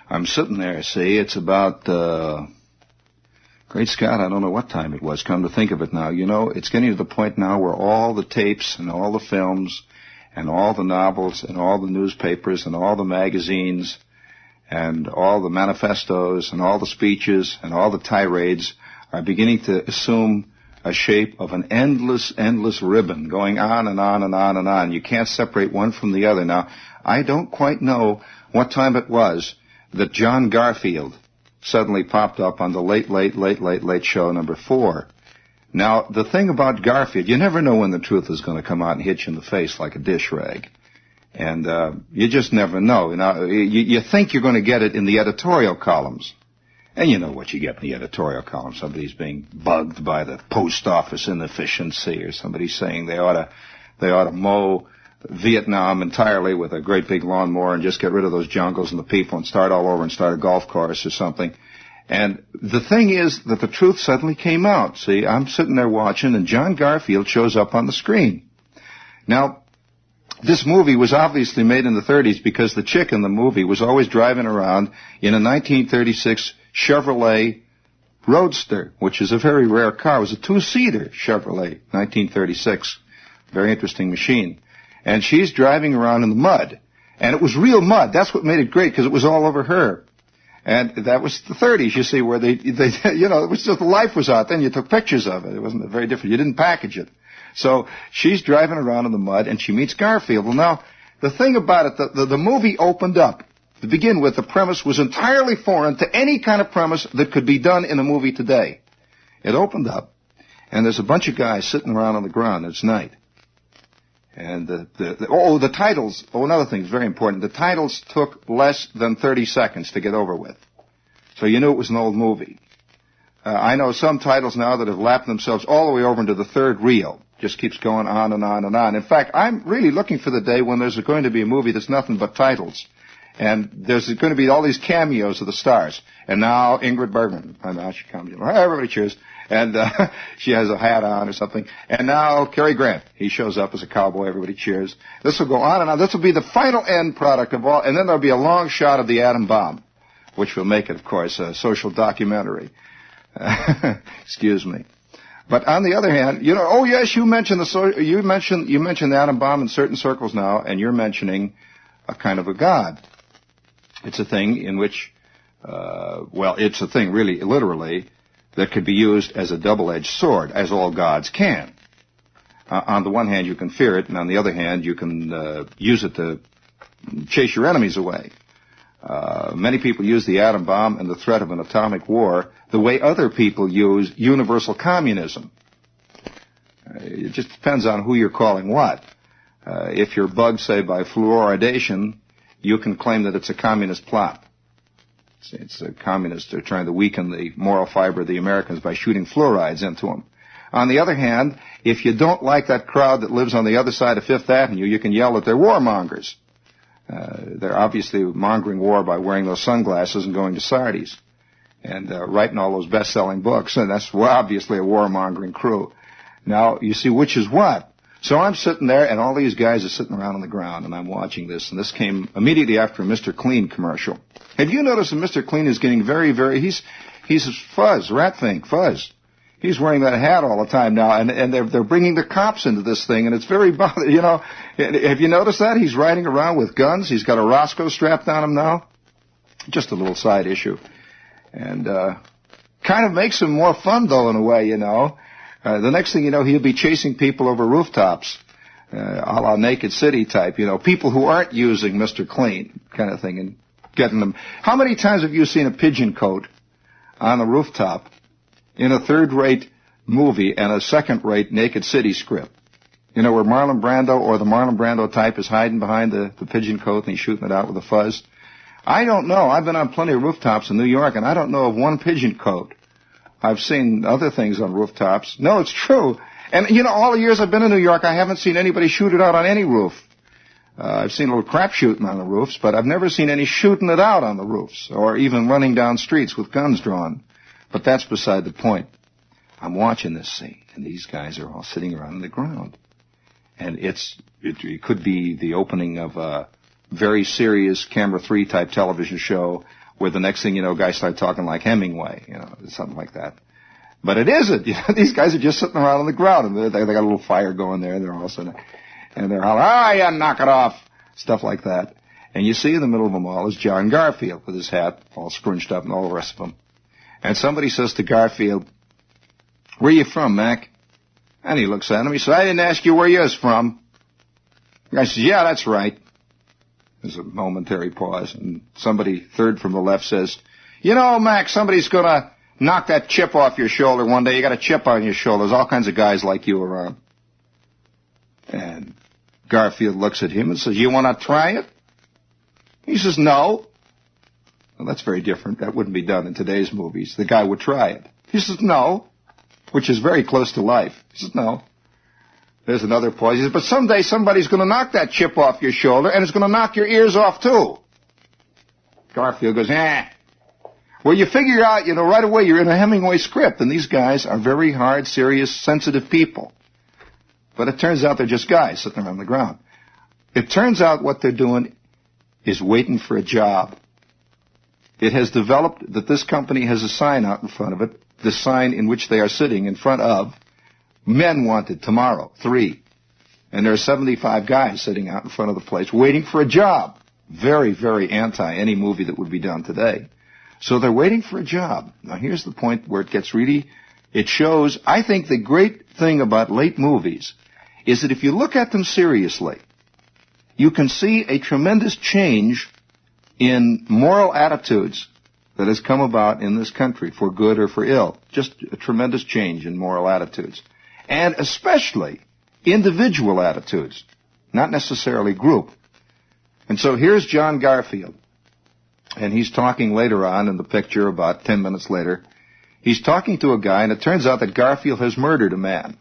I'm sitting there, see, it's about, great Scott, I don't know what time it was, come to think of it now. You know, it's getting to the point now where all the tapes and all the films and all the novels and all the newspapers and all the magazines and all the manifestos and all the speeches and all the tirades are beginning to assume a shape of an endless, endless ribbon going on and on and on and on. You can't separate one from the other. Now, I don't quite know what time it was that John Garfield suddenly popped up on the late show number 4. Now, the thing about Garfield, you never know when the truth is going to come out and hit you in the face like a dish rag. And you just never know. You think you're going to get it in the editorial columns. And you know what you get in the editorial column. Somebody's being bugged by the post office inefficiency, or somebody saying they ought to mow Vietnam entirely with a great big lawnmower and just get rid of those jungles and the people and start all over and start a golf course or something. And the thing is that the truth suddenly came out. See, I'm sitting there watching, and John Garfield shows up on the screen. Now, this movie was obviously made in the 30s because the chick in the movie was always driving around in a 1936 Chevrolet Roadster, which is a very rare car. It was a 2-seater Chevrolet, 1936. Very interesting machine. And she's driving around in the mud. And it was real mud. That's what made it great, because it was all over her. And that was the 30s, you see, where they it was just the life was out. Then you took pictures of it. It wasn't very different. You didn't package it. So she's driving around in the mud, and she meets Garfield. Well, now, the thing about it, the movie opened up. To begin with, the premise was entirely foreign to any kind of premise that could be done in a movie today. It opened up, and there's a bunch of guys sitting around on the ground. It's night. And the titles, another thing is very important. The titles took less than 30 seconds to get over with. So you knew it was an old movie. I know some titles now that have lapped themselves all the way over into the third reel. Just keeps going on and on and on. In fact, I'm really looking for the day when there's going to be a movie that's nothing but titles. And there's going to be all these cameos of the stars. And now Ingrid Bergman. And now she comes in. Everybody cheers. And she has a hat on or something. And now Cary Grant. He shows up as a cowboy. Everybody cheers. This will go on and on. This will be the final end product of all. And then there'll be a long shot of the atom bomb, which will make it, of course, a social documentary. Excuse me. But on the other hand, oh yes, you mentioned you mentioned the atom bomb in certain circles now, and you're mentioning a kind of a god. It's a thing in which, it's a thing really, literally, that could be used as a double-edged sword, as all gods can. On the one hand, you can fear it, and on the other hand, you can use it to chase your enemies away. Many people use the atom bomb and the threat of an atomic war the way other people use universal communism. It just depends on who you're calling what. If you're bugged, say, by fluoridation, you can claim that it's a communist plot. It's the communists are trying to weaken the moral fiber of the Americans by shooting fluorides into them. On the other hand, if you don't like that crowd that lives on the other side of Fifth Avenue, you can yell that they're warmongers. They're obviously mongering war by wearing those sunglasses and going to Sardi's and writing all those best-selling books. And that's obviously a warmongering crew. Now, you see which is what. So I'm sitting there, and all these guys are sitting around on the ground, and I'm watching this. And this came immediately after a Mr. Clean commercial. Have you noticed that Mr. Clean is getting very, very, he's Fuzz, Fuzz. He's wearing that hat all the time now, and they're bringing the cops into this thing, and it's very bothersome. Have you noticed that? He's riding around with guns. He's got a Roscoe strapped on him now. Just a little side issue. And kind of makes him more fun, though, in a way, The next thing you know, he'll be chasing people over rooftops, a la Naked City type, people who aren't using Mr. Clean kind of thing, and getting them. How many times have you seen a pigeon coat on a rooftop in a third-rate movie and a second-rate Naked City script? Where Marlon Brando or the Marlon Brando type is hiding behind the pigeon coat and he's shooting it out with a fuzz? I don't know. I've been on plenty of rooftops in New York, and I don't know of one pigeon coat. I've seen other things on rooftops. No, it's true. And, all the years I've been in New York, I haven't seen anybody shoot it out on any roof. I've seen a little crap shooting on the roofs, but I've never seen any shooting it out on the roofs or even running down streets with guns drawn. But that's beside the point. I'm watching this scene, and these guys are all sitting around on the ground. And it could be the opening of very serious camera 3 type television show where the next thing you know, guys start talking like Hemingway, something like that. But it isn't. These guys are just sitting around on the ground, and they got a little fire going there. They're all sitting, and they're hollering, yeah, knock it off, stuff like that. And you see in the middle of them all is John Garfield with his hat all scrunched up and all the rest of them. And somebody says to Garfield, where you from, Mac? And he looks at him. He says, I didn't ask you where you was from. The guy says, yeah, that's right. There's a momentary pause, and somebody, third from the left, says, Mac, somebody's going to knock that chip off your shoulder one day. You got a chip on your shoulder. There's all kinds of guys like you around. And Garfield looks at him and says, you want to try it? He says, no. Well, that's very different. That wouldn't be done in today's movies. The guy would try it. He says, no, which is very close to life. He says, no. There's another pause. He says, but someday somebody's going to knock that chip off your shoulder, and it's going to knock your ears off, too. Garfield goes, Well, you figure out, right away you're in a Hemingway script, and these guys are very hard, serious, sensitive people. But it turns out they're just guys sitting around the ground. It turns out what they're doing is waiting for a job. It has developed that this company has a sign out in front of it, the sign in which they are sitting in front of, men wanted tomorrow, 3. And there are 75 guys sitting out in front of the place waiting for a job. Very, very anti any movie that would be done today. So they're waiting for a job. Now here's the point where it gets it shows, I think the great thing about late movies is that if you look at them seriously, you can see a tremendous change in moral attitudes that has come about in this country, for good or for ill. Just a tremendous change in moral attitudes. And especially individual attitudes, not necessarily group. And so here's John Garfield. And he's talking later on in the picture, about 10 minutes later. He's talking to a guy, and it turns out that Garfield has murdered a man.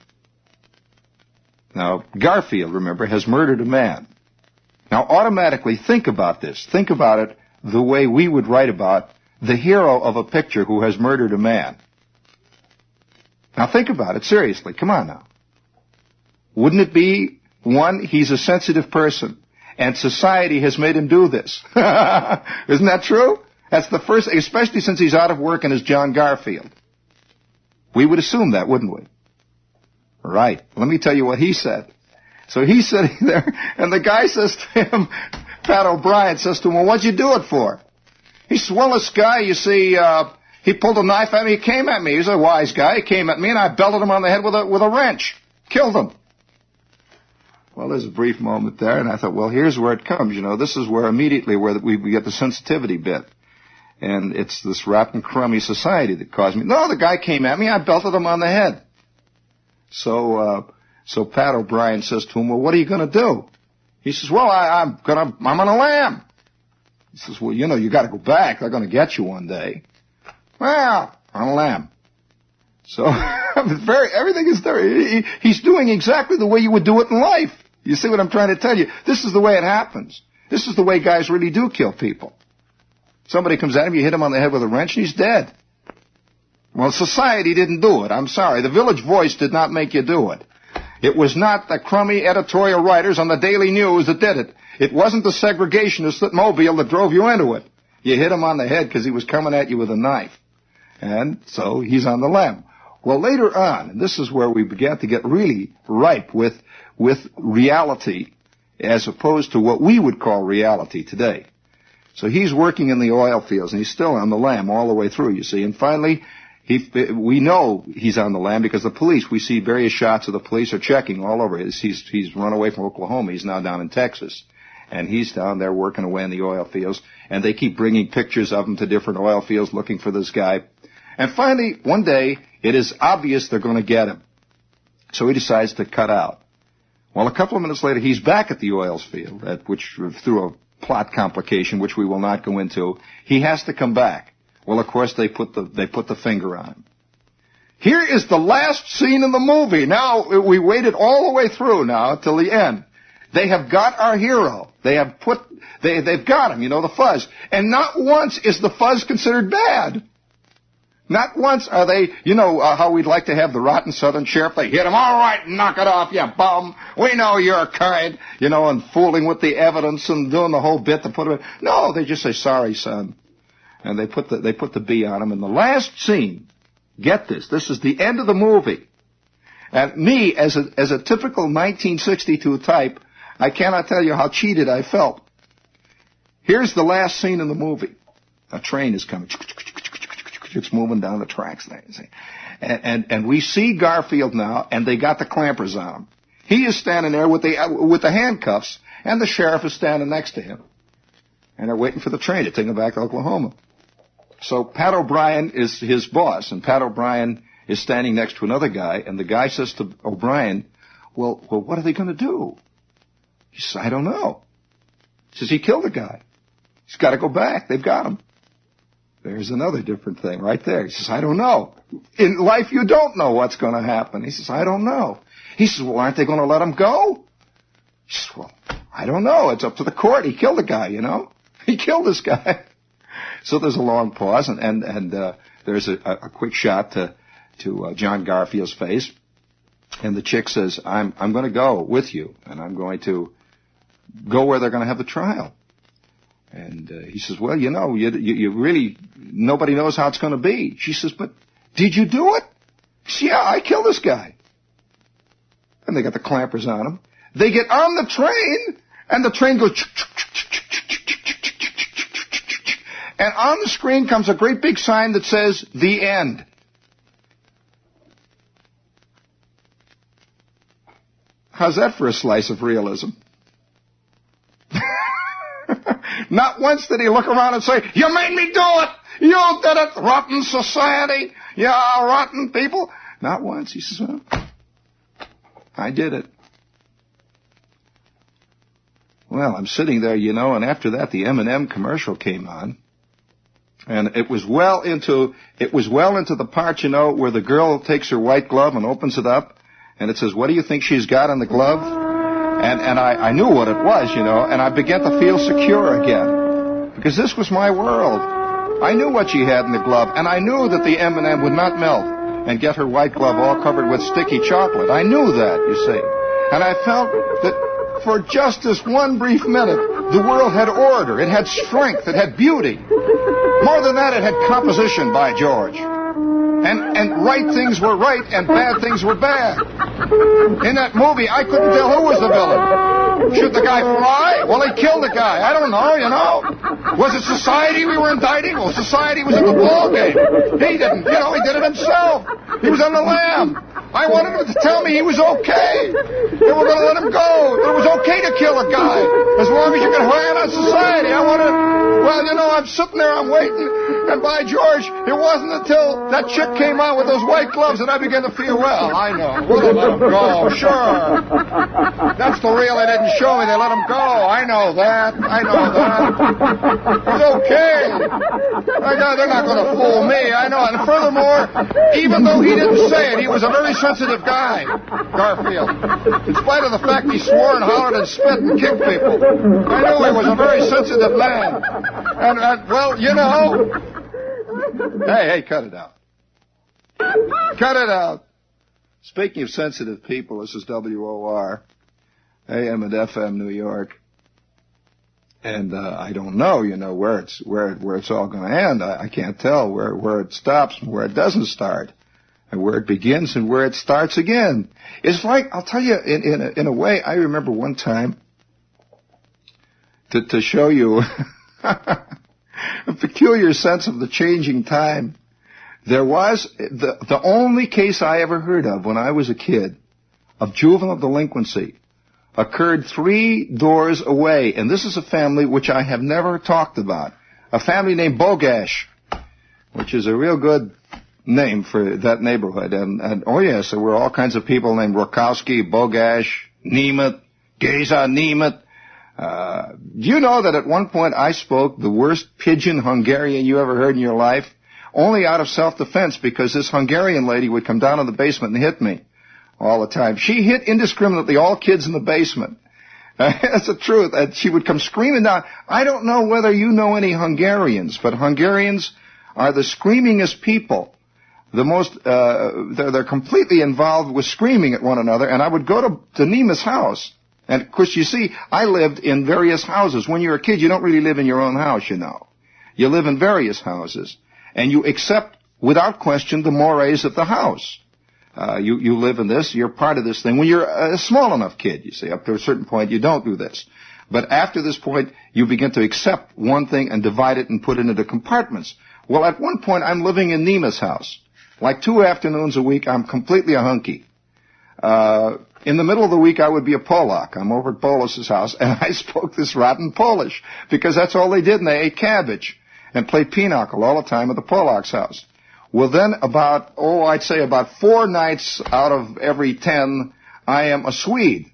Now, Garfield, remember, has murdered a man. Now, automatically think about this. Think about it the way we would write about the hero of a picture who has murdered a man. Now, think about it seriously. Come on now. Wouldn't it be, one, he's a sensitive person, and society has made him do this. Isn't that true? That's the first, especially since he's out of work and is John Garfield. We would assume that, wouldn't we? Right. Let me tell you what he said. So he's sitting there, and the guy says to him, Pat O'Brien says to him, well, what'd you do it for? He says, well, this guy, you see, he pulled a knife at me, he came at me. He's a wise guy. He came at me, and I belted him on the head with a wrench. Killed him. Well, there's a brief moment there, and I thought, well, here's where it comes. This is where immediately where we get the sensitivity bit. And it's this rotten, crummy society that caused me. No, the guy came at me, I belted him on the head. So Pat O'Brien says to him, well, what are you going to do? He says, well, I'm on a lam. He says, well, you got to go back. They're going to get you one day. Well, on a lam. So everything is there. He's doing exactly the way you would do it in life. You see what I'm trying to tell you? This is the way it happens. This is the way guys really do kill people. Somebody comes at him, you hit him on the head with a wrench, and he's dead. Well, society didn't do it. I'm sorry. The Village Voice did not make you do it. It was not the crummy editorial writers on the Daily News that did it. It wasn't the segregationists at Mobile that drove you into it. You hit him on the head because he was coming at you with a knife. And so he's on the lam. Well, later on, and this is where we began to get really ripe with reality as opposed to what we would call reality today. So he's working in the oil fields, and he's still on the lam all the way through, you see. And finally, we know he's on the lam because the police, we see various shots of the police are checking all over. He's run away from Oklahoma. He's now down in Texas. And he's down there working away in the oil fields. And they keep bringing pictures of him to different oil fields looking for this guy. And finally, one day, it is obvious they're going to get him. So he decides to cut out. Well, a couple of minutes later, he's back at the oil field, through a plot complication, which we will not go into. He has to come back. Well, of course, they put the finger on him. Here is the last scene in the movie. Now, we waited all the way through now till the end. They have got our hero. They've got him, the fuzz. And not once is the fuzz considered bad. Not once are they, how we'd like to have the rotten Southern sheriff. They hit him, all right, knock it off, you bum. We know you're kind, and fooling with the evidence and doing the whole bit to put him in. No, they just say, sorry, son. And they put the B on him. In the last scene, get this is the end of the movie. And me, as a typical 1962 type, I cannot tell you how cheated I felt. Here's the last scene in the movie. A train is coming. It's moving down the tracks. And we see Garfield now, and they got the clampers on him. He is standing there with the handcuffs, and the sheriff is standing next to him. And they're waiting for the train to take him back to Oklahoma. So Pat O'Brien is his boss, and Pat O'Brien is standing next to another guy, and the guy says to O'Brien, well, what are they going to do? He says, I don't know. He says, he killed a guy. He's got to go back. They've got him. There's another different thing right there. He says, I don't know. In life, you don't know what's going to happen. He says, I don't know. He says, well, aren't they going to let him go? He says, well, I don't know. It's up to the court. He killed a guy, He killed this guy. So there's a long pause, and there's a quick shot to John Garfield's face. And the chick says, I'm going to go with you, and I'm going to go where they're going to have the trial. And he says, well, you really, nobody knows how it's going to be. She says, but did you do it? He says, yeah, I killed this guy. And they got the clampers on him. They get on the train, and the train goes, and on the screen comes a great big sign that says, the end. How's that for a slice of realism? Not once did he look around and say, you made me do it! You did it! Rotten society! Yeah, rotten people! Not once. He says, well, I did it. Well, I'm sitting there, and after that the M&M commercial came on. And it was well into the part, where the girl takes her white glove and opens it up, and it says, what do you think she's got in the glove? And I knew what it was, and I began to feel secure again. Because this was my world. I knew what she had in the glove, and I knew that the M&M would not melt and get her white glove all covered with sticky chocolate. I knew that, you see. And I felt that for just this one brief minute, the world had order, it had strength, it had beauty. More than that, it had composition, by George. And right things were right and bad things were bad. In that movie, I couldn't tell who was the villain. Should the guy fly? Well, he killed the guy. I don't know, Was it society we were indicting? Well, society was in the ballgame. He didn't, he did it himself. He was on the lam. I wanted him to tell me he was okay. They were going to let him go. That it was okay to kill a guy as long as you could rely on society. I wanted, I'm sitting there, I'm waiting, and by George, it wasn't until that chick came out with those white gloves that I began to feel, well, I know. We'll let him go, sure. That's the reel they didn't show me. They let him go. I know that. It was okay. They're not going to fool me. I know. And furthermore, even though he didn't say it, he was a very sensitive guy, Garfield. In spite of the fact he swore and hollered and spit and kicked people, I knew he was a very sensitive man. And Hey, cut it out. Cut it out. Speaking of sensitive people, this is WOR, AM and FM New York. And I don't know, where it's all going to end. I can't tell where it stops and where it doesn't start, and where it begins and where it starts again. It's like, I'll tell you, in a way, I remember one time to show you a peculiar sense of the changing time. There was the only case I ever heard of when I was a kid of juvenile delinquency occurred 3 doors away, and this is a family which I have never talked about. A family named Bogash, which is a real good name for that neighborhood. And oh yes, there were all kinds of people named Rakowski, Bogash, Nemeth, Geza Nemeth. Do you know that at one point I spoke the worst pidgin Hungarian you ever heard in your life? Only out of self-defense, because this Hungarian lady would come down in the basement and hit me all the time. She hit indiscriminately all kids in the basement. That's the truth. And she would come screaming down. I don't know whether you know any Hungarians, but Hungarians are the screamingest people they're completely involved with screaming at one another. And I would go to Nema's house. And, of course, you see, I lived in various houses. When you're a kid, you don't really live in your own house, you know. You live in various houses. And you accept, without question, the mores of the house. You live in this, you're part of this thing. When you're a small enough kid, you see, up to a certain point, you don't do this. But after this point, you begin to accept one thing and divide it and put it into compartments. Well, at one point, I'm living in Nema's house. Like 2 afternoons a week, I'm completely a hunky. In the middle of the week, I would be a Polak. I'm over at Bolas's house, and I spoke this rotten Polish, because that's all they did, and they ate cabbage and played pinochle all the time at the Polak's house. Well, then I'd say about 4 nights out of every 10, I am a Swede.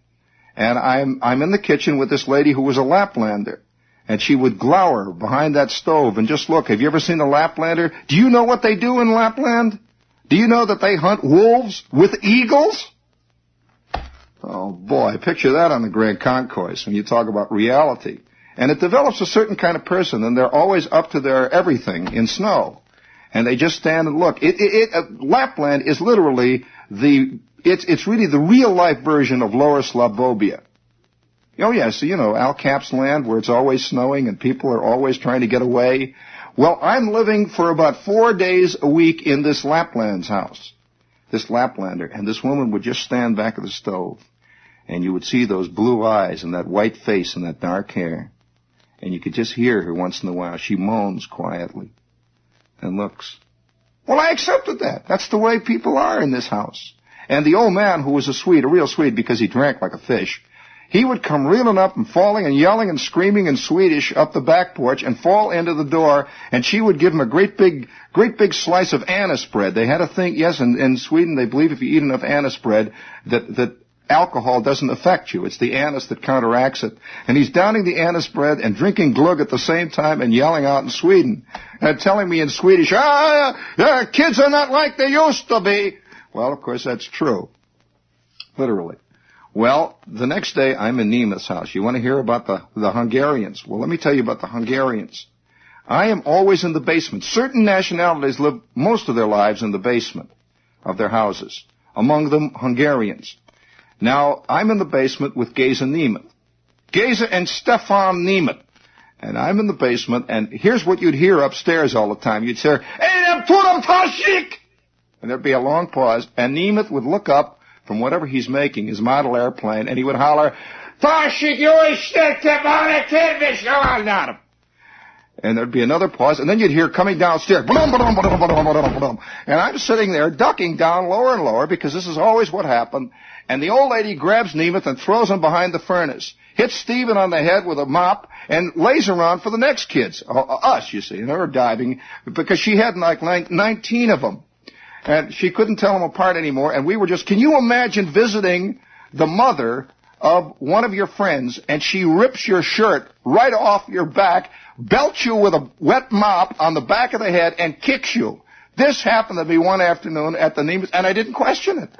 And I'm in the kitchen with this lady who was a Laplander. And she would glower behind that stove and just look. Have you ever seen a Laplander? Do you know what they do in Lapland? Do you know that they hunt wolves with eagles? Oh, boy, picture that on the Grand Concourse when you talk about reality. And it develops a certain kind of person, and they're always up to their everything in snow. And they just stand and look. Lapland is literally it's really the real-life version of Lower Slavovia. Oh, yeah, so, you know, Al Cap's land where it's always snowing and people are always trying to get away. Well, I'm living for about 4 days a week in this Lapland's house, this Laplander, and this woman would just stand back of the stove, and you would see those blue eyes and that white face and that dark hair, and you could just hear her once in a while. She moans quietly and looks. Well, I accepted that. That's the way people are in this house. And the old man, who was a Swede, a real Swede because he drank like a fish, he would come reeling up and falling and yelling and screaming in Swedish up the back porch and fall into the door, and she would give him a great big slice of anise bread. They had a thing, yes, in Sweden they believe if you eat enough anise bread that alcohol doesn't affect you. It's the anise that counteracts it. And he's downing the anise bread and drinking glug at the same time and yelling out in Sweden and telling me in Swedish, kids are not like they used to be. Well, of course, that's true. Literally. Well, the next day, I'm in Nema's house. You want to hear about the Hungarians? Well, let me tell you about the Hungarians. I am always in the basement. Certain nationalities live most of their lives in the basement of their houses. Among them, Hungarians. Now, I'm in the basement with Geza Nemeth. Geza and Stefan Nemeth. And I'm in the basement, and here's what you'd hear upstairs all the time. You'd hear, "Hey, them Turam Tashik!" And there'd be a long pause, and Nemeth would look up from whatever he's making, his model airplane, and he would holler, "Tashik, you and there'd be another pause, and then you'd hear coming downstairs, blum, blum, blum, blum, blum, blum. And I'm sitting there ducking down lower and lower because this is always what happened. And the old lady grabs Nemeth and throws him behind the furnace, hits Stephen on the head with a mop, and lays around for the next kids, us, you see, and they were diving because she had like 19 of them. And she couldn't tell them apart anymore, and we were just, can you imagine visiting the mother of one of your friends, and she rips your shirt right off your back, belts you with a wet mop on the back of the head, and kicks you? This happened to me one afternoon at the Nemeth, and I didn't question it.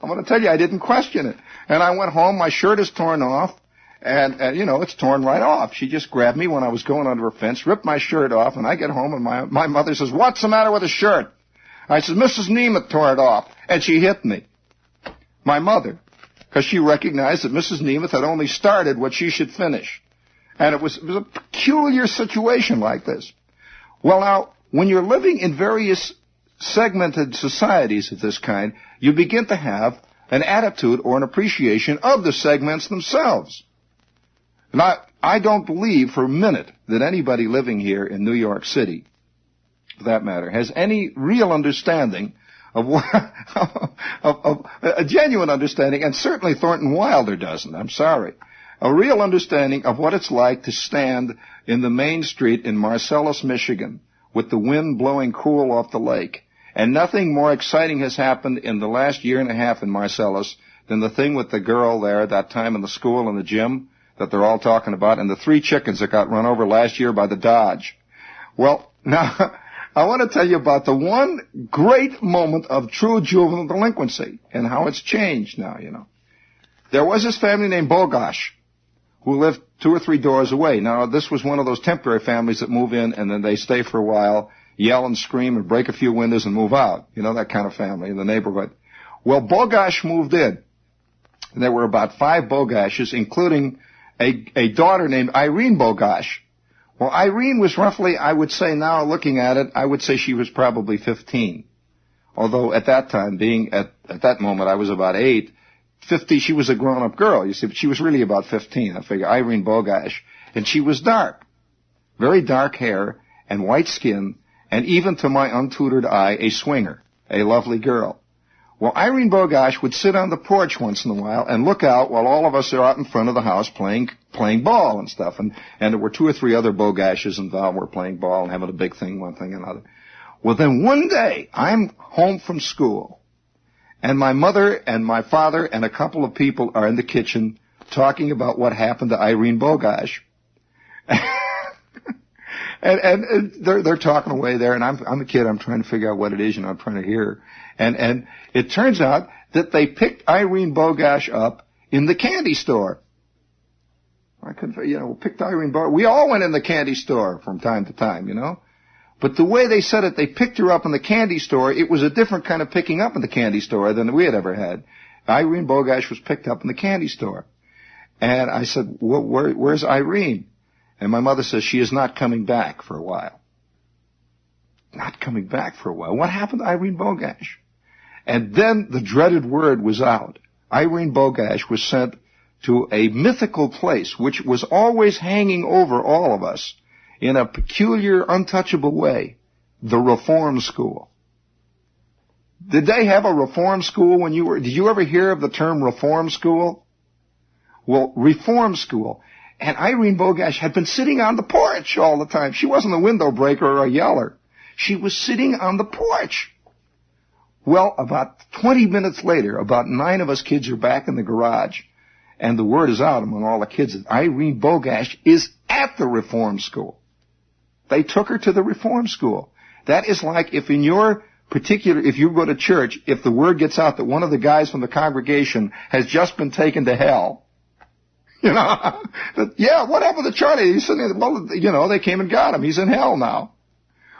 I'm going to tell you, I didn't question it. And I went home, my shirt is torn off, and you know, it's torn right off. She just grabbed me when I was going under a fence, ripped my shirt off, and I get home, and my mother says, "What's the matter with the shirt?" I said, "Mrs. Nemeth tore it off," and she hit me. My mother, because she recognized that Mrs. Nemeth had only started what she should finish. And it was a peculiar situation like this. Well, now, when you're living in various segmented societies of this kind, you begin to have an attitude or an appreciation of the segments themselves. Now, I don't believe for a minute that anybody living here in New York City, for that matter, has any real understanding of what, of a genuine understanding, and certainly Thornton Wilder doesn't, I'm sorry, a real understanding of what it's like to stand in the main street in Marcellus, Michigan, with the wind blowing cool off the lake. And nothing more exciting has happened in the last year and a half in Marcellus than the thing with the girl there that time in the school and the gym that they're all talking about, and the 3 chickens that got run over last year by the Dodge. Well, now, I want to tell you about the one great moment of true juvenile delinquency and how it's changed now, you know. There was this family named Bogash who lived 2 or 3 doors away. Now, this was one of those temporary families that move in and then they stay for a while. yell and scream and break a few windows and move out. You know, that kind of family in the neighborhood. Well, Bogash moved in. And there were about 5 Bogashes, including a daughter named Irene Bogash. Well, Irene was roughly, I would say now, looking at it, I would say she was probably 15. Although at that time, being at that moment, I was about 8. 50, she was a grown-up girl, you see, but she was really about 15. I figure Irene Bogash. And she was dark. Very dark hair and white skin, and even to my untutored eye, a swinger, a lovely girl. Well, Irene Bogash would sit on the porch once in a while and look out while all of us are out in front of the house playing ball and stuff. And there were 2 or 3 other Bogashes involved. We're playing ball and having a big thing, one thing and another. Well, then one day, I'm home from school, and my mother and my father and a couple of people are in the kitchen talking about what happened to Irene Bogash. And they're talking away there, and I'm a kid. I'm trying to figure out what it is, I'm trying to hear. And it turns out that they picked Irene Bogash up in the candy store. I couldn't, picked Irene Bogash. We all went in the candy store from time to time, But the way they said it, they picked her up in the candy store. It was a different kind of picking up in the candy store than we had ever had. Irene Bogash was picked up in the candy store. And I said, well, where's Irene? And my mother says she is not coming back for a while. Not coming back for a while. What happened to Irene Bogash? And then the dreaded word was out. Irene Bogash was sent to a mythical place which was always hanging over all of us in a peculiar, untouchable way, the Reform School. Did they have a Reform School when you were, did you ever hear of the term Reform School? Well, Reform School. And Irene Bogash had been sitting on the porch all the time. She wasn't a window breaker or a yeller. She was sitting on the porch. Well, about 20 minutes later, about 9 of us kids are back in the garage, and the word is out among all the kids that Irene Bogash is at the Reform School. They took her to the Reform School. That is like if in your particular, if you go to church, if the word gets out that one of the guys from the congregation has just been taken to hell, yeah, what happened to Charlie? He's sitting there, well, they came and got him. He's in hell now.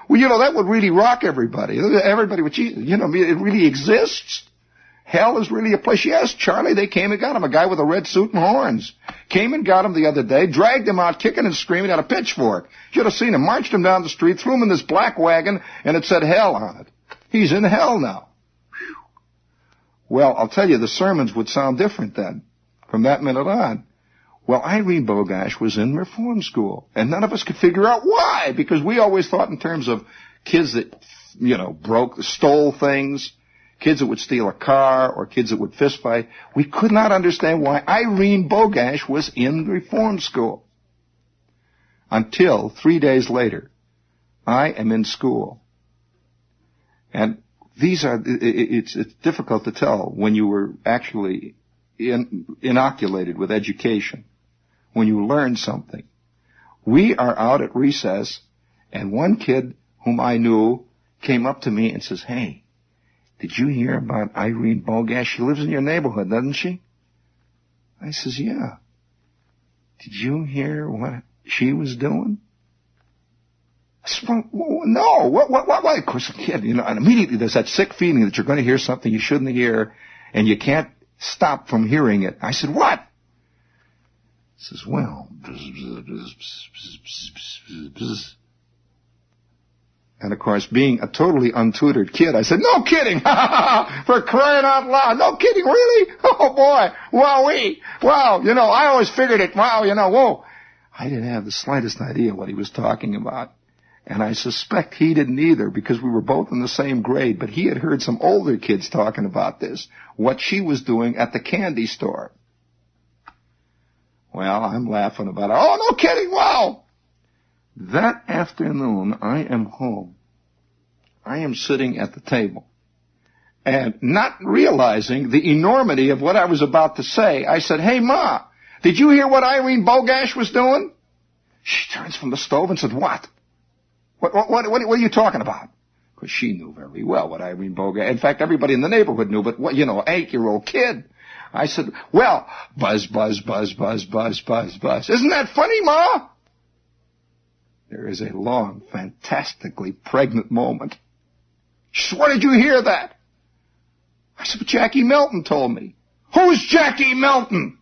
Well, that would really rock everybody. Everybody would, it really exists. Hell is really a place. Yes, Charlie, they came and got him. A guy with a red suit and horns. Came and got him the other day, dragged him out, kicking and screaming, at a pitchfork. You should have seen him. Marched him down the street, threw him in this black wagon, and it said hell on it. He's in hell now. Whew. Well, I'll tell you, the sermons would sound different then, from that minute on. Well, Irene Bogash was in Reform School, and none of us could figure out why, because we always thought in terms of kids that, stole things, kids that would steal a car, or kids that would fist fight. We could not understand why Irene Bogash was in Reform School. Until 3 days later, I am in school. And it's difficult to tell when you were actually inoculated with education, when you learn something. We are out at recess, and one kid whom I knew came up to me and says, hey, did you hear about Irene Bogash? She lives in your neighborhood, doesn't she? I says, yeah. Did you hear what she was doing? I said, well, no. What? Of course, a kid, and immediately there's that sick feeling that you're going to hear something you shouldn't hear, and you can't stop from hearing it. I said, what? He says, well, and of course, being a totally untutored kid, I said, no kidding, for crying out loud, no kidding, really? Oh boy, wow, I always figured it, whoa. I didn't have the slightest idea what he was talking about. And I suspect he didn't either, because we were both in the same grade, but he had heard some older kids talking about this, what she was doing at the candy store. Well, I'm laughing about it. Oh, no kidding, wow! That afternoon, I am home. I am sitting at the table. And not realizing the enormity of what I was about to say, I said, hey, Ma, did you hear what Irene Bogash was doing? She turns from the stove and said, what? What are you talking about? Because she knew very well what Irene Bogash. In fact, everybody in the neighborhood knew, but 8-year-old kid. I said, well, buzz, buzz, buzz, buzz, buzz, buzz, buzz. Isn't that funny, Ma? There is a long, fantastically pregnant moment. She says, where did you hear that? I said, Jackie Melton told me. Who's Jackie Melton?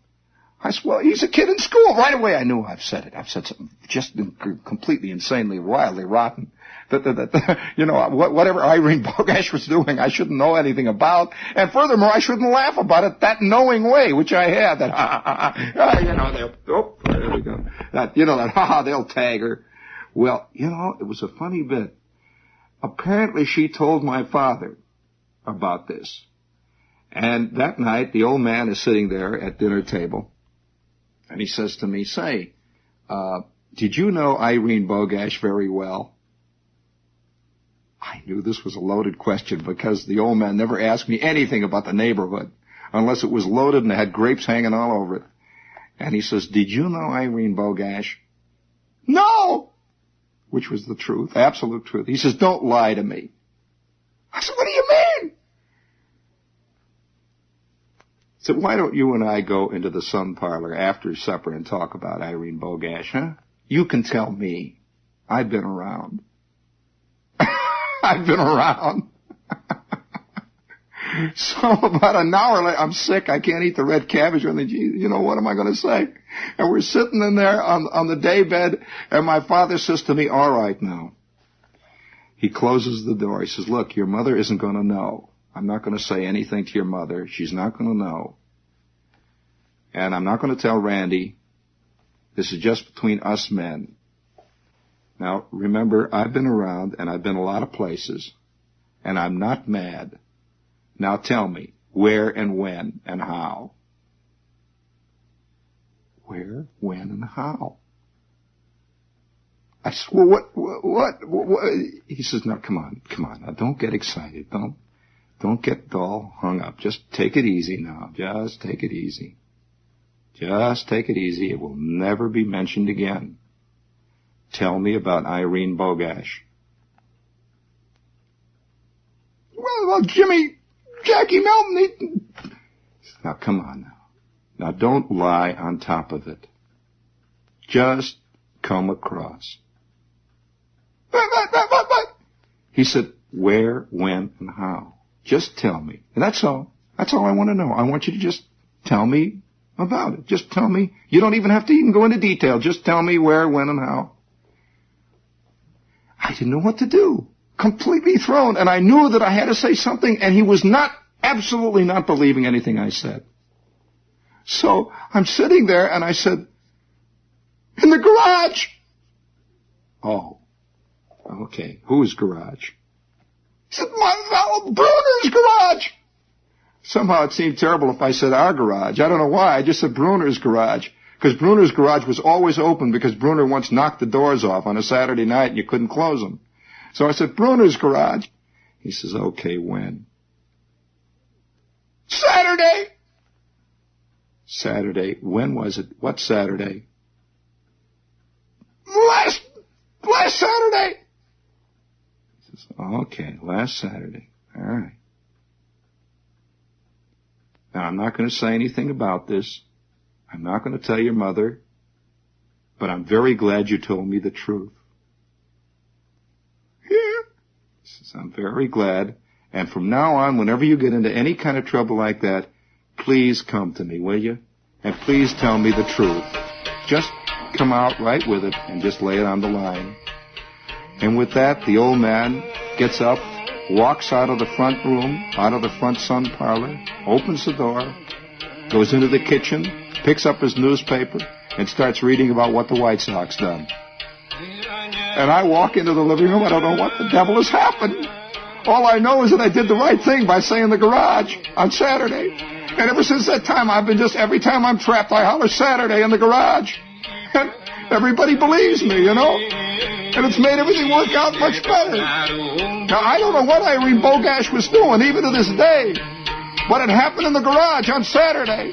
I said, well, he's a kid in school. Right away I knew I've said it. I've said something just completely insanely, wildly rotten. Whatever Irene Bogash was doing, I shouldn't know anything about. And furthermore, I shouldn't laugh about it that knowing way, which I had. There we go. They'll tag her. Well, it was a funny bit. Apparently she told my father about this. And that night, the old man is sitting there at dinner table. And he says to me, say, did you know Irene Bogash very well? I knew this was a loaded question because the old man never asked me anything about the neighborhood unless it was loaded and it had grapes hanging all over it. And he says, did you know Irene Bogash? No! Which was the truth, absolute truth. He says, don't lie to me. I said, what do you mean? He said, why don't you and I go into the sun parlor after supper and talk about Irene Bogash, huh? You can tell me. I've been around. I've been around. So about an hour later, I'm sick. I can't eat the red cabbage. What am I going to say? And we're sitting in there on the daybed, and my father says to me, all right now. He closes the door. He says, look, your mother isn't going to know. I'm not going to say anything to your mother. She's not going to know. And I'm not going to tell Randy. This is just between us men. Now, remember, I've been around, and I've been a lot of places, and I'm not mad. Now tell me, where and when and how? Where, when, and how? I said, well, what? He says, no, come on, now don't get excited. Don't get all hung up. Just take it easy now. Just take it easy. Just take it easy. It will never be mentioned again. Tell me about Irene Bogash. Well, Jackie Melton. Now, come on now. Now, don't lie on top of it. Just come across. He said, where, when, and how. Just tell me. And that's all. That's all I want to know. I want you to just tell me about it. Just tell me. You don't even have to even go into detail. Just tell me where, when, and how. I didn't know what to do. Completely thrown. And I knew that I had to say something, and he was absolutely not believing anything I said. So I'm sitting there, and I said, in the garage. Oh, okay. Whose garage? He said, Bruner's garage. Somehow it seemed terrible if I said our garage. I don't know why. I just said Bruner's garage. Because Bruner's garage was always open because Bruner once knocked the doors off on a Saturday night and you couldn't close them. So I said, Bruner's garage. He says, okay, when? Saturday. Saturday. When was it? What Saturday? Last Saturday. He says, okay, last Saturday. All right. Now, I'm not going to say anything about this. I'm not going to tell your mother, but I'm very glad you told me the truth. Yeah. He says, I'm very glad. And from now on, whenever you get into any kind of trouble like that, please come to me, will you? And please tell me the truth. Just come out right with it and just lay it on the line. And with that, the old man gets up, walks out of the front room, out of the front sun parlor, opens the door, goes into the kitchen, picks up his newspaper, and starts reading about what the White Sox done. And I walk into the living room. I don't know what the devil has happened. All I know is that I did the right thing by saying the garage on Saturday. And ever since that time, I've been every time I'm trapped, I holler Saturday in the garage. And everybody believes me, And it's made everything work out much better. Now, I don't know what Irene Bogash was doing, even to this day. What had happened in the garage on Saturday.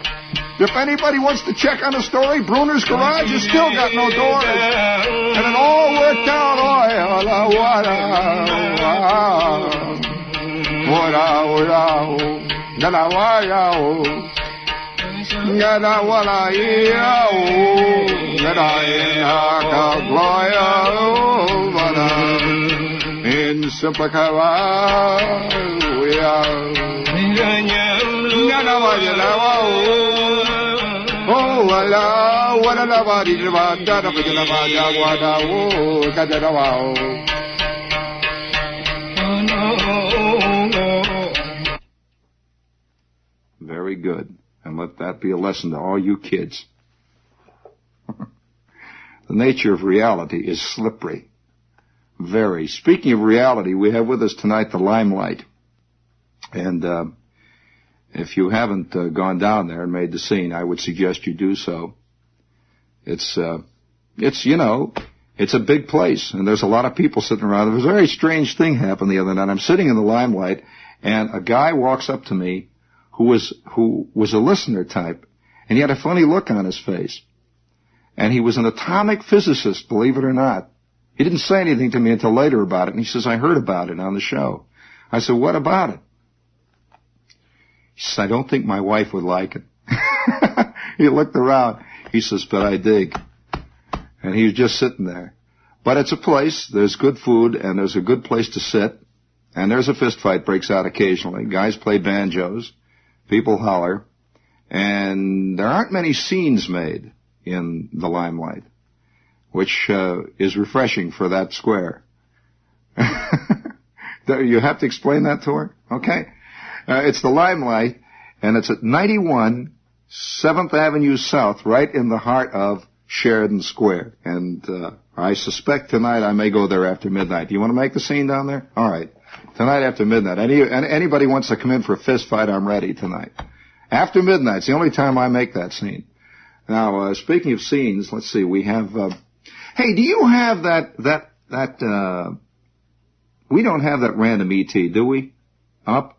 If anybody wants to check on the story, Bruner's garage has still got no doors. And it all worked out. in simple Very good. And let that be a lesson to all you kids. The nature of reality is slippery. Very. Speaking of reality, we have with us tonight the Limelight. And if you haven't gone down there and made the scene, I would suggest you do so. It's a big place, and there's a lot of people sitting around. There was a very strange thing happened the other night. I'm sitting in the Limelight, and a guy walks up to me who was a listener type, and he had a funny look on his face. And he was an atomic physicist, believe it or not. He didn't say anything to me until later about it, and he says, I heard about it on the show. I said, what about it? He says, I don't think my wife would like it. He looked around. He says, but I dig. And he was just sitting there. But it's a place, there's good food, and there's a good place to sit. And there's a fist fight breaks out occasionally. Guys play banjos. People holler. And there aren't many scenes made in the Limelight, which is refreshing for that square. You have to explain that to her? Okay. It's the Limelight, and it's at 91 7th Avenue South, right in the heart of Sheridan Square. And I suspect tonight I may go there after midnight. Do you want to make the scene down there? All right. Tonight after midnight. Anybody wants to come in for a fist fight, I'm ready tonight. After midnight. It's the only time I make that scene. Now, speaking of scenes, let's see. We have... hey, do you have that we don't have that random ET, do we? Up?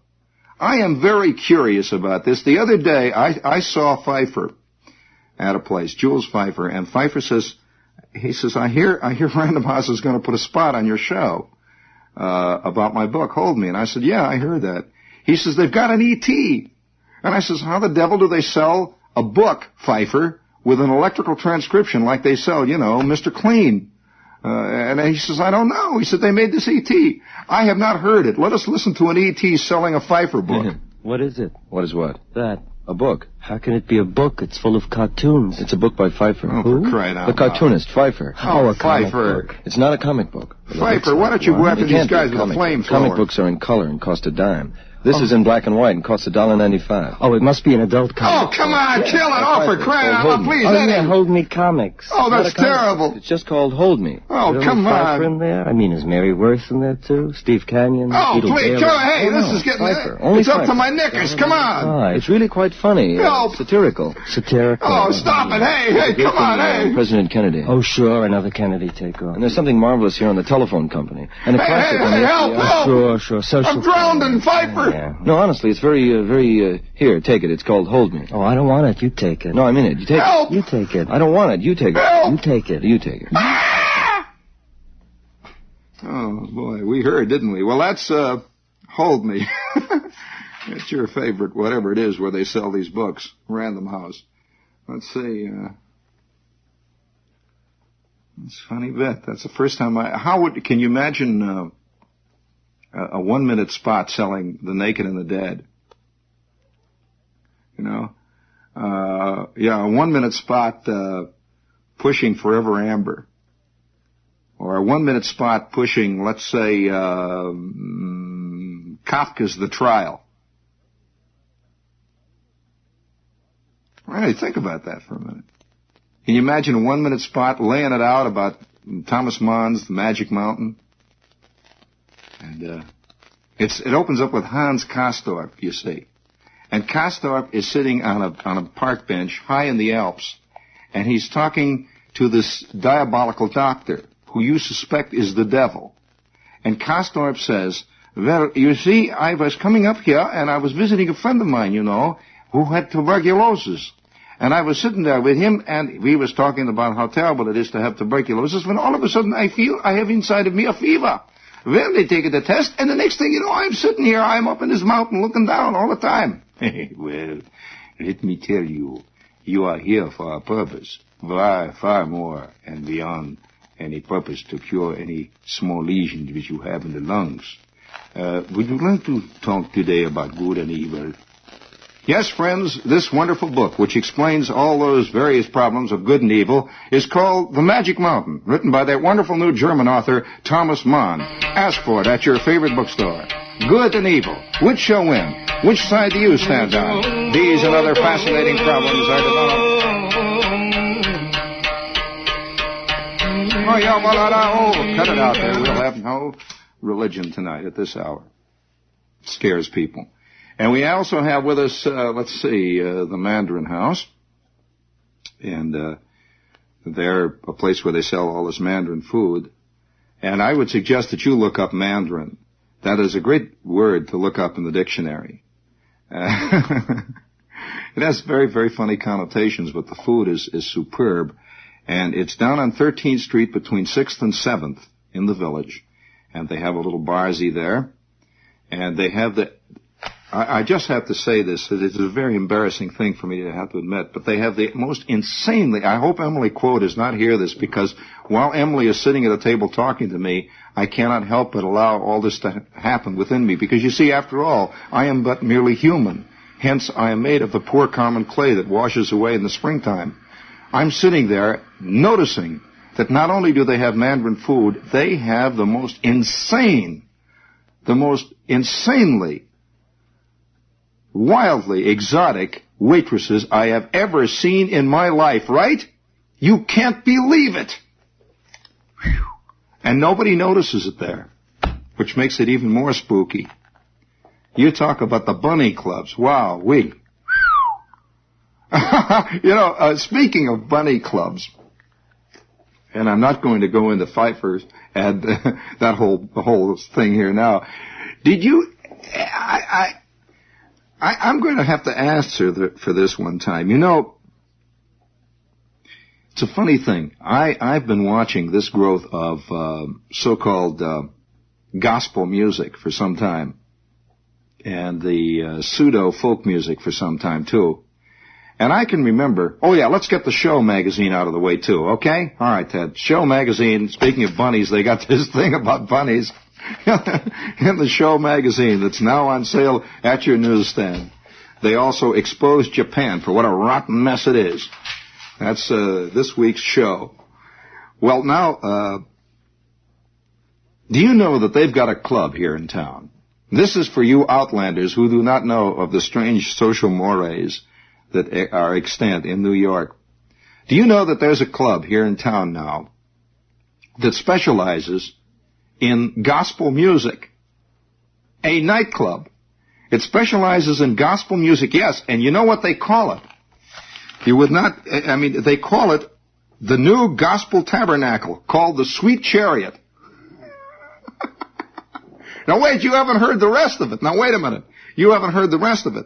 I am very curious about this. The other day, I saw Pfeiffer at a place, Jules Pfeiffer, and Pfeiffer says, I hear Random House is going to put a spot on your show about my book, Hold Me. And I said, yeah, I heard that. He says, they've got an ET. And I says, how the devil do they sell a book, Pfeiffer, with an electrical transcription like they sell, Mr. Clean? And he says, I don't know. He said, they made this ET. I have not heard it. Let us listen to an ET selling a Pfeiffer book. What is it? What is what? That. A book. How can it be a book? It's full of cartoons. It's a book by Pfeiffer. Oh, for crying out loud. The cartoonist, Pfeiffer. Oh, a Pfeiffer. Book. It's not a comic book. Pfeiffer, why don't you go after these guys with a flamethrower? Comic books are in color and cost a dime. This is in black and white and costs $1.95. Oh, it must be an adult comic. Oh, come on, kill it off for crying out loud, please. Oh, yeah, Hold Me Comics. Oh, that's terrible. It's just called Hold Me. Oh, come on. Pfeiffer in there? I mean, is Mary Worth in there, too? Steve Canyon? Oh, Beetle please, Bailey? hey, this is getting... Pfeiffer. It's up to my knickers, come on. Right. It's really quite funny. Help. Satirical. Satirical. Oh, stop it, hey, come on, hey. President Kennedy. Oh, sure, another Kennedy takeoff. And there's something marvelous here on the telephone company. And a classic on the help, FBI. help. Sure, social... I'm drowned in Pfeiffer. Yeah. No, honestly, it's very, here, take it. It's called Hold Me. Oh, I don't want it. You take it. No, I mean it. You take Help. it. You take it. I don't want it. You take it. Help. You take it. You take it. Ah! Oh, boy, we heard, didn't we? Well, that's, Hold Me. It's your favorite, whatever it is, where they sell these books. Random House. Let's see, it's a funny bit. That's the first time can you imagine, a 1-minute spot selling The Naked and the Dead? A 1-minute spot pushing Forever Amber. Or a 1-minute spot pushing, let's say, Kafka's The Trial. Really, think about that for a minute. Can you imagine a 1-minute spot laying it out about Thomas Mann's The Magic Mountain? And it opens up with Hans Castorp, you see. And Castorp is sitting on a park bench high in the Alps, and he's talking to this diabolical doctor who you suspect is the devil. And Castorp says, well, you see, I was coming up here, and I was visiting a friend of mine, who had tuberculosis. And I was sitting there with him, and we was talking about how terrible it is to have tuberculosis, when all of a sudden I feel I have inside of me a fever. Well, they take the test, and the next thing you know, I'm sitting here, I'm up in this mountain looking down all the time. Well, let me tell you, you are here for a purpose. far more and beyond any purpose to cure any small lesions which you have in the lungs. Would you like to talk today about good and evil? Yes, friends, this wonderful book, which explains all those various problems of good and evil, is called The Magic Mountain, written by that wonderful new German author, Thomas Mann. Ask for it at your favorite bookstore. Good and evil. Which shall win? Which side do you stand on? These and other fascinating problems are developed. Cut it out there. We'll have no religion tonight at this hour. It scares people. And we also have with us, the Mandarin House. And they're a place where they sell all this Mandarin food. And I would suggest that you look up Mandarin. That is a great word to look up in the dictionary. It has very, very funny connotations, but the food is superb. And it's down on 13th Street between 6th and 7th in the village. And they have a little barzy there. And they have I just have to say this. It is a very embarrassing thing for me to have to admit, but they have the most insanely, I hope Emily Quote does not hear this, because while Emily is sitting at a table talking to me, I cannot help but allow all this to happen within me. Because you see, after all, I am but merely human. Hence, I am made of the poor common clay that washes away in the springtime. I'm sitting there noticing that not only do they have Mandarin food, they have the most insanely, wildly exotic waitresses I have ever seen in my life, right? You can't believe it. Whew. And nobody notices it there, which makes it even more spooky. You talk about the bunny clubs. Wow, speaking of bunny clubs, and I'm not going to go into Pfeiffer's and the whole thing here now. Did you? I'm going to have to ask her for this one time. You know, it's a funny thing. I've been watching this growth of so-called gospel music for some time, and the pseudo-folk music for some time, too. And I can remember, let's get the Show magazine out of the way, too, okay? All right, Ted. Show magazine, speaking of bunnies, they got this thing about bunnies in the Show magazine that's now on sale at your newsstand. They also expose Japan for what a rotten mess it is. That's this week's show. Well, now, do you know that they've got a club here in town? This is for you outlanders who do not know of the strange social mores that are extant in New York. Do you know that there's a club here in town now that specializes in gospel music? A nightclub. It specializes in gospel music, yes, and you know what they call it? They call it the new gospel tabernacle, called the Sweet Chariot. Now wait, you haven't heard the rest of it. Now wait a minute. You haven't heard the rest of it.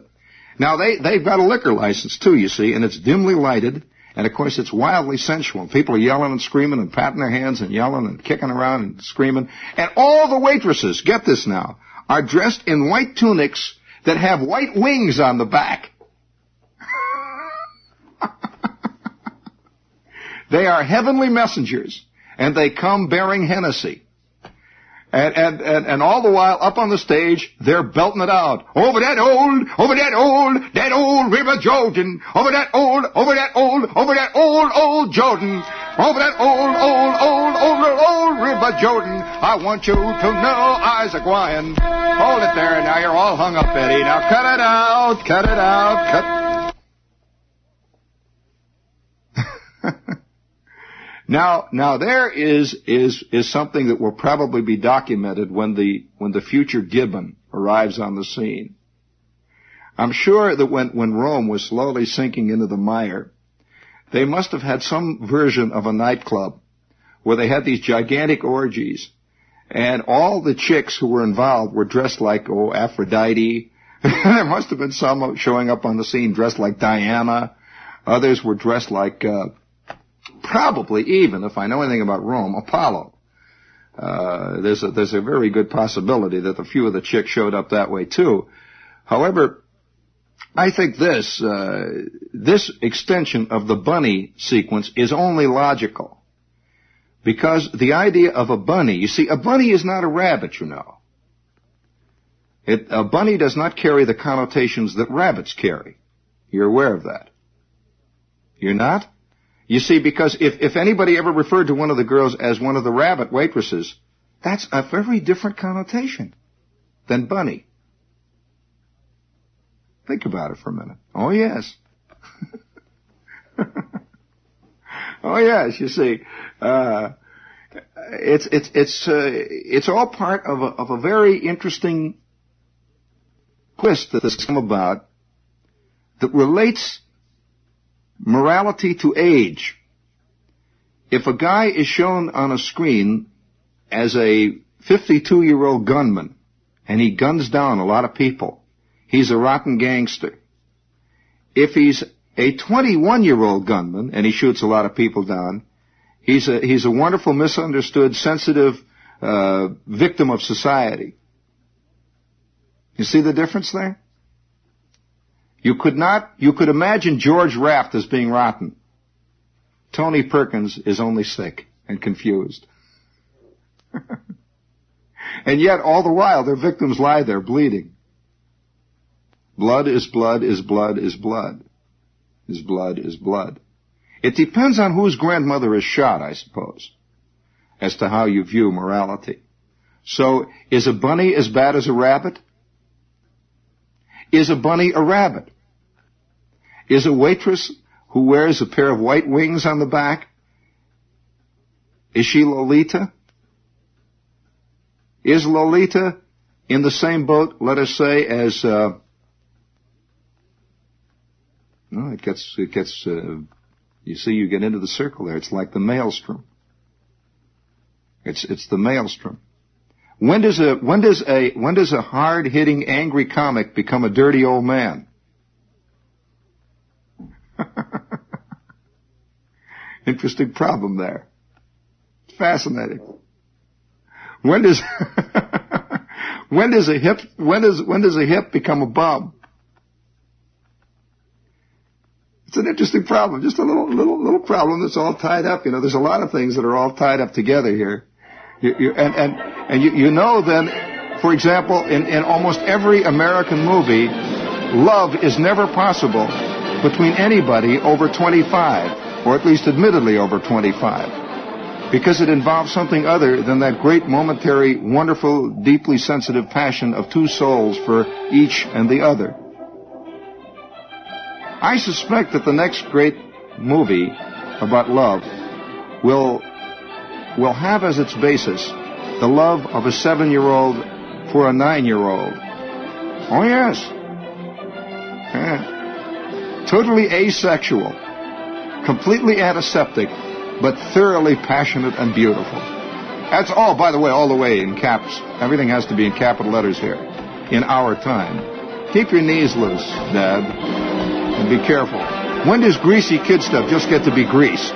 Now they've got a liquor license too, you see, and it's dimly lighted, and of course it's wildly sensual. People are yelling and screaming and patting their hands and yelling and kicking around and screaming. And all the waitresses, get this now, are dressed in white tunics that have white wings on the back. They are heavenly messengers, and they come bearing Hennessy. And all the while up on the stage, they're belting it out. Over that old River Jordan. Over that old Jordan. Over that old River Jordan. I want you to know I's a-gwine. Hold it there. Now you're all hung up, Eddie. Now cut it out. Now there is something that will probably be documented when the future Gibbon arrives on the scene. I'm sure that when Rome was slowly sinking into the mire, they must have had some version of a nightclub where they had these gigantic orgies, and all the chicks who were involved were dressed like Aphrodite. There must have been some showing up on the scene dressed like Diana. Others were dressed like probably even, if I know anything about Rome, Apollo. There's a very good possibility that a few of the chicks showed up that way too. However, I think this extension of the bunny sequence is only logical. Because the idea of a bunny, you see, a bunny is not a rabbit, you know. A bunny does not carry the connotations that rabbits carry. You're aware of that. You're not? You see, because if anybody ever referred to one of the girls as one of the rabbit waitresses, that's a very different connotation than bunny. Think about it for a minute. Oh, yes. Oh, yes, you see. It's all part of a very interesting twist that has come about that relates morality to age. If a guy is shown on a screen as a 52-year-old gunman and he guns down a lot of people, he's a rotten gangster. If he's a 21-year-old gunman and he shoots a lot of people down, he's a wonderful, misunderstood, sensitive victim of society. You see the difference there? You could imagine George Raft as being rotten. Tony Perkins is only sick and confused. And yet, all the while, their victims lie there bleeding. Blood is blood is blood is blood. Is blood is blood. It depends on whose grandmother is shot, I suppose, as to how you view morality. So, is a bunny as bad as a rabbit? Is a bunny a rabbit? Is a waitress who wears a pair of white wings on the back, is she Lolita? Is Lolita in the same boat, let us say, as, you see, you get into the circle there. It's like the maelstrom. It's the maelstrom. When does a hard-hitting, angry comic become a dirty old man? Interesting problem there. Fascinating. When does a hip become a bum? It's an interesting problem. Just a little problem that's all tied up. You know, there's a lot of things that are all tied up together here. You know then, for example, in almost every American movie, love is never possible between anybody over 25, or at least admittedly over 25, because it involves something other than that great momentary, wonderful, deeply sensitive passion of two souls for each and the other. I suspect that the next great movie about love will have as its basis the love of a 7-year-old for a 9-year-old. Oh, yes. Yeah. Totally asexual, completely antiseptic, but thoroughly passionate and beautiful. That's all, by the way, all the way in caps. Everything has to be in capital letters here. In our time. Keep your knees loose, Dad. And be careful. When does greasy kid stuff just get to be grease?